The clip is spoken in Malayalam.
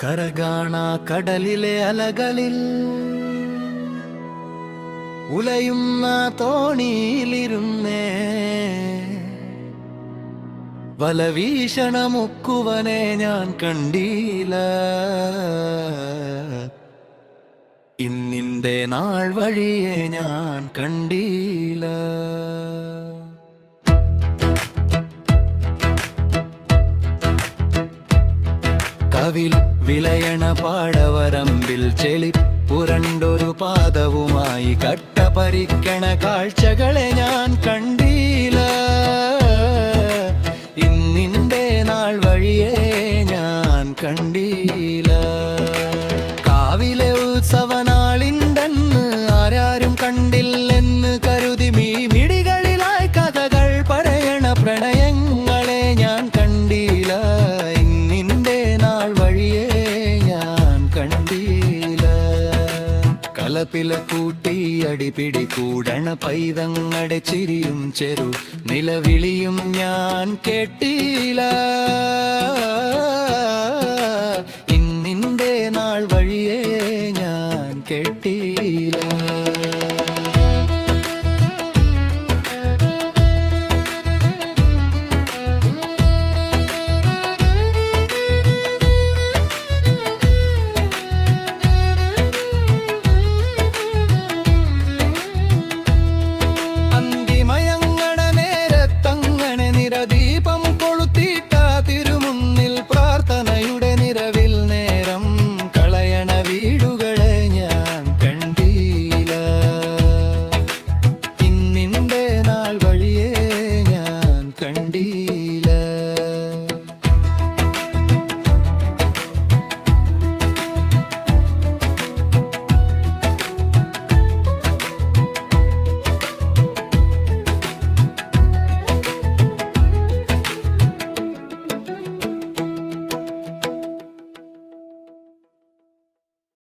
കരകാണ കടലിലെ അലകളിൽ ഉലയുന്ന തോണിയിലിരുന്നേ വലവീഷണ മുക്കുവനെ ഞാൻ കണ്ടീല. ഇന്നിന്റെ നാൾ വഴിയെ ഞാൻ കണ്ടീല. കവിൽ വിലയണ പാടവരമ്പിൽ ചെളി പുരണ്ടൊരു പാദവുമായി കട്ടപരിക്കണ കാഴ്ചകളെ ഞാൻ കണ്ടീല. ഇന്നിന്റെ നാൾ വഴിയെ ഞാൻ കണ്ടീല. കാവിലെ ഉത്സവനാളിണ്ടെന്ന് ആരാരും കണ്ടില്ലെന്ന് കരുതി മിടികളിലായി കഥകൾ പറയണ പ്രണയങ്ങളെ ഞാൻ കണ്ടീല. ഇന്നിന്റെ നാൾ വഴിയെ ഞാൻ കണ്ടീല. കലപില കൂട്ടി അടിപിടി കൂടണ പൈതങ്ങടെ ചിരിയും ചെറു നിലവിളിയും ഞാൻ കേട്ടീല.